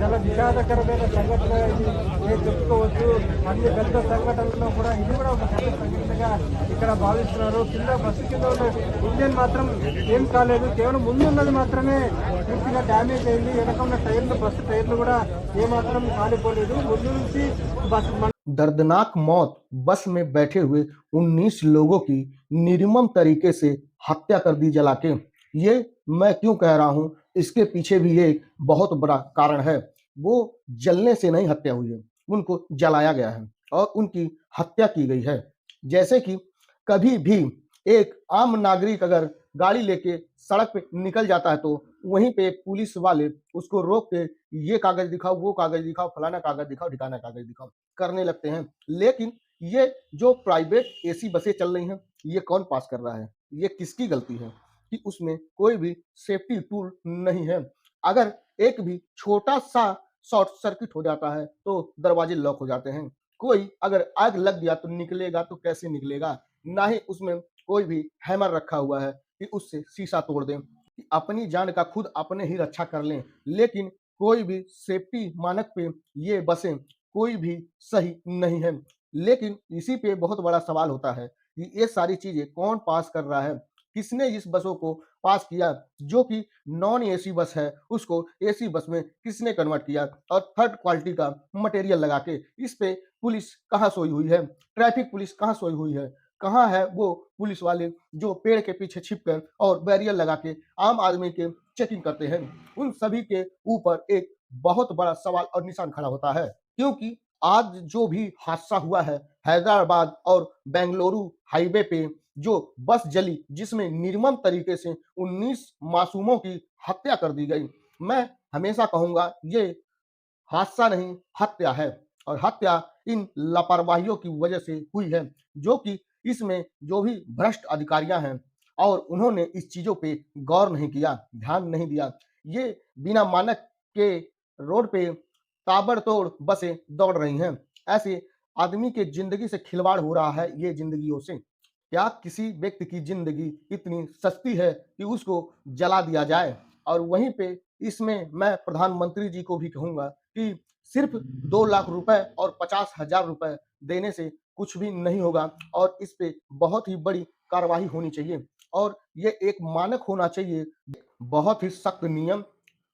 చాలా విషాదకరమైన సంఘటన ఇది నేను చెప్పుకోవచ్చు. అన్ని పెద్ద సంఘటనల్లో కూడా ఇది కూడా ఒక పెద్ద సంఘటనగా ఇక్కడ భావిస్తున్నారు. కింద బస్సు కింద ఉన్న ఇంజన్ మాత్రం ఏం కాలేదు, కేవలం ముందున్నది మాత్రమే పూర్తిగా డ్యామేజ్ అయింది. వెనక ఉన్న టైర్లు, బస్సు టైర్లు కూడా ఏమాత్రం కాలిపోలేదు. ముందు నుంచి బస్సు दर्दनाक मौत बस में बैठे हुए 19 लोगों की निर्मम तरीके से हत्या कर दी जला के। ये मैं क्यों कह रहा हूं, इसके पीछे भी एक बहुत बड़ा कारण है। वो जलने से नहीं हत्या हुई है, उनको जलाया गया है और उनकी हत्या की गई है। जैसे कि कभी भी एक आम नागरिक अगर गाड़ी लेके सड़क पे निकल जाता है तो वहीं पे पुलिस वाले उसको रोक के ये कागज दिखाओ, वो कागज दिखाओ, फलाना कागज दिखाओ, ढिकाना कागज दिखाओ करने लगते हैं। लेकिन ये जो प्राइवेट एसी बसें चल रही हैं, ये कौन पास कर रहा है? ये किसकी गलती है कि उसमें कोई भी सेफ्टी टूल नहीं है। अगर एक भी छोटा-सा शॉर्ट सर्किट हो जाता है तो दरवाजे लॉक हो जाते हैं। कोई अगर आग लग गया तो निकलेगा तो कैसे निकलेगा? ना ही उसमें कोई भी हैमर रखा हुआ है कि उससे शीशा तोड़ दें। कि अपनी जान का खुद अपने ही रक्षा कर लें। लेकिन कोई भी सेफ्टी मानक पे ये बसें कोई भी सही नहीं है। लेकिन इसी पे बहुत बड़ा सवाल होता है कि ये सारी चीज़ें कौन पास कर रहा है? किसने इस बसों को पास किया? जो कि नॉन एसी बस है, उसको एसी बस में किसने कन्वर्ट किया? और थर्ड क्वालिटी का मटेरियल लगा के इस पे पुलिस कहाँ सोई हुई है? ट्रैफिक पुलिस कहाँ सोई हुई है? कहाँ है वो पुलिस वाले जो पेड़ के पीछे छिपकर और बैरियर लगा के आम आदमी के चेकिंग करते हैं? उन सभी के ऊपर एक बहुत बड़ा सवाल और निशान खड़ा होता है। क्योंकि आज जो भी हादसा हुआ है हैदराबाद और बेंगलुरु हाईवे पे जो बस जली, जिसमें निर्मम तरीके से 19 मासूमों की हत्या कर दी गई। मैं हमेशा कहूँगा ये हादसा नहीं, हत्या है और हत्या इन लापरवाहियों की वजह से हुई है, जो कि इसमें जो भी भ्रष्ट अधिकारियाँ हैं और उन्होंने इस चीज़ों पे गौर नहीं किया, ध्यान नहीं दिया। ये बिना मानक के रोड पे ताबड़तोड़ बसें दौड़ रही हैं। ऐसे आदमी के ज़िंदगी से खिलवाड़ हो रहा है ये ज़िंदगियों से। क्या किसी व्यक्ति की ज़िंदगी इतनी सस्ती है कि उसको जला दिया जाए? और वहीं पे इसमें मैं प्रधानमंत्री जी को भी कहूँगा कि सिर्फ़ 2 लाख रुपए और 50,000 रुपए देने से कुछ भी नहीं होगा और इस पे बहुत ही बड़ी कार्रवाई होनी चाहिए और ये एक मानक होना चाहिए, बहुत ही सख्त नियम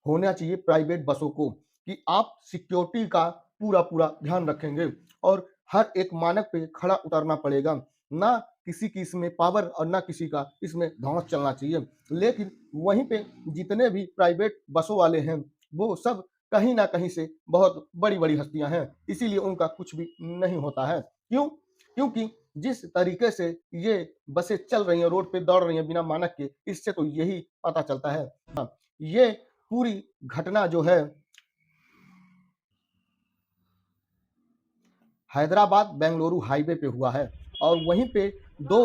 होना चाहिए प्राइवेट बसों को कि आप सिक्योरिटी का पूरा-पूरा ध्यान रखेंगे और हर एक मानक पे खड़ा उतरना पड़ेगा। ना किसी की इसमें पावर और ना किसी का इसमें धौंस चलना चाहिए। लेकिन वहीं पे जितने भी प्राइवेट बसों वाले हैं, वो सब कहीं न कहीं से बहुत बड़ी-बड़ी हस्तियाँ हैं, इसीलिए उनका कुछ भी नहीं होता है। क्यों? क्योंकि जिस तरीके से ये बसें चल रही हैं, रोड पे दौड़ रही हैं बिना मानक के, इससे तो यही पता चलता है। हाँ, ये पूरी घटना जो है हैदराबाद बेंगलुरु हाईवे पे हुआ है और वहीं पे 2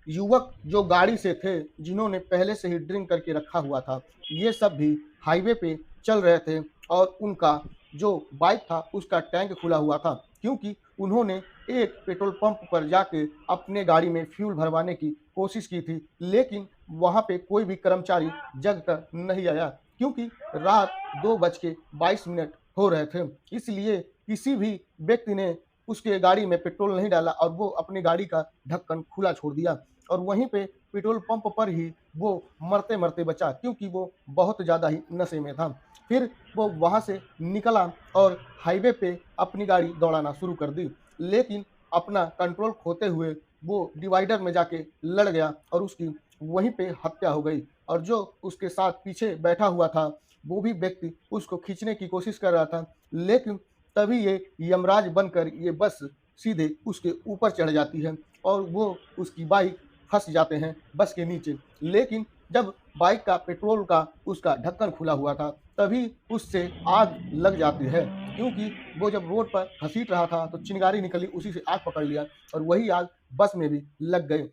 युवक जो गाड़ी से थे, जिन्होंने पहले से ही ड्रिंक करके रखा हुआ था, ये सब भी हाईवे पे चल रहे थे और उनका जो बाइक था, उसका टैंक खुला हुआ था क्योंकि उन्होंने एक पेट्रोल पंप पर जाके अपने गाड़ी में फ्यूल भरवाने की कोशिश की थी, लेकिन वहाँ पे कोई भी कर्मचारी जग कर नहीं आया क्योंकि रात 2:22 हो रहे थे। इसलिए किसी भी व्यक्ति ने उसके गाड़ी में पेट्रोल नहीं डाला और वो अपनी गाड़ी का ढक्कन खुला छोड़ दिया और वहीं पे पेट्रोल पंप पर ही वो मरते-मरते बचा क्योंकि वो बहुत ज़्यादा ही नशे में था। फिर वो वहाँ से निकला और हाईवे पे अपनी गाड़ी दौड़ाना शुरू कर दी। लेकिन अपना कंट्रोल खोते हुए वो डिवाइडर में जाके लड़ गया और उसकी वहीं पे हत्या हो गई और जो उसके साथ पीछे बैठा हुआ था, वो भी व्यक्ति उसको खींचने की कोशिश कर रहा था। लेकिन तभी ये यमराज बनकर ये बस सीधे उसके ऊपर चढ़ जाती है और वो उसकी बाइक फँस जाते हैं बस के नीचे। लेकिन जब बाइक का पेट्रोल का उसका ढक्कन खुला हुआ था, तभी उससे आग लग जाती है क्योंकि वो जब रोड पर घसीट रहा था तो चिंगारी निकली, उसी से आग पकड़ लिया और वही आग बस में भी लग गई।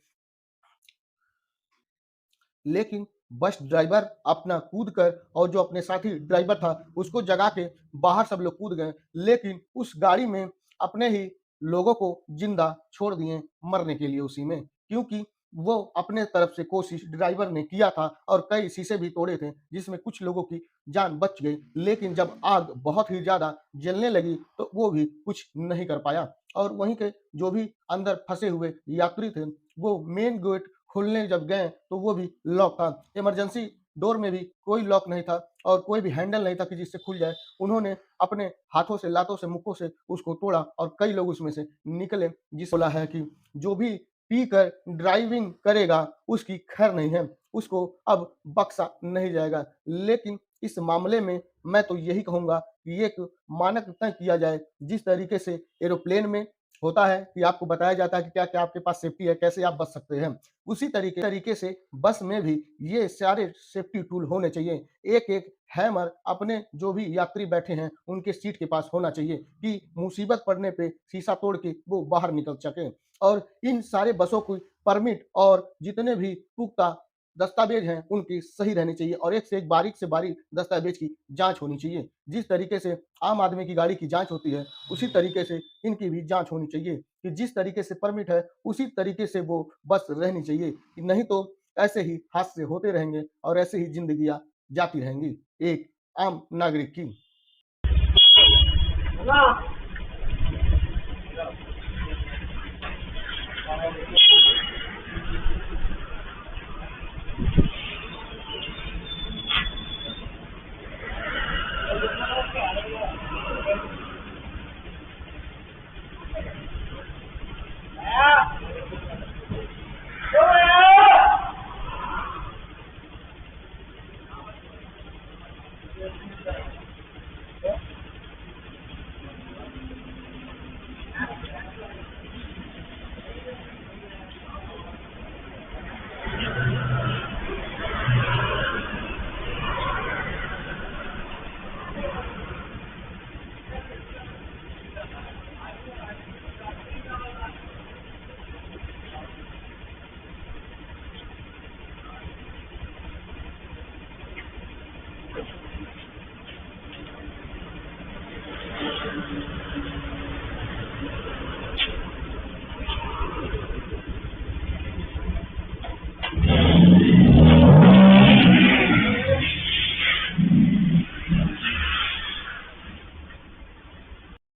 लेकिन बस ड्राइवर अपना कूद कर और जो अपने साथी ड्राइवर था उसको जगा के बाहर सब लोग कूद गए, लेकिन उस गाड़ी में अपने ही लोगों को जिंदा छोड़ दिए मरने के लिए उसी में। क्योंकि वो अपने तरफ से कोशिश ड्राइवर ने किया था और कई शीशे भी तोड़े थे, जिसमें कुछ लोगों की जान बच गई। लेकिन जब आग बहुत ही ज़्यादा जलने लगी, तो वो भी कुछ नहीं कर पाया और वहीं के जो भी अंदर फँसे हुए यात्री थे, वो मेन गेट खोलने जब गए, तो वो भी लॉक था। इमरजेंसी डोर में भी कोई लॉक नहीं था और कोई भी हैंडल नहीं था कि जिससे खुल जाए। उन्होंने अपने हाथों से, लातों से, मुक्कों से उसको तोड़ा और कई लोग उसमें से निकले। जिस बोला है कि जो भी पीकर ड्राइविंग करेगा, उसकी खैर नहीं है, उसको अब बख्शा नहीं जाएगा। लेकिन इस मामले में मैं तो यही कहूँगा कि एक मानक तय किया जाए, जिस तरीके से एरोप्लेन में होता है कि आपको बताया जाता है कि क्या-क्या आपके पास सेफ्टी है, कैसे आप बच सकते हैं। उसी तरीके से बस में भी ये सारे सेफ्टी टूल होने चाहिए। एक-एक हैमर अपने जो भी यात्री बैठे हैं, उनके सीट के पास होना चाहिए कि मुसीबत पड़ने पे शीशा तोड़ के वो बाहर निकल सकें। और इन सारे बसों की परमिट और जितने भी पुख्ता दस्तावेज हैं, उनकी सही रहनी चाहिए और एक से एक बारीक से बारीक दस्तावेज की जाँच होनी चाहिए। जिस तरीके से आम आदमी की गाड़ी की जाँच होती है, उसी तरीके से इनकी भी जाँच होनी चाहिए कि जिस तरीके से परमिट है, उसी तरीके से वो बस रहनी चाहिए। कि नहीं तो ऐसे ही हादसे होते रहेंगे और ऐसे ही ज़िंदगियाँ जाती रहेंगी, एक आम नागरिक की।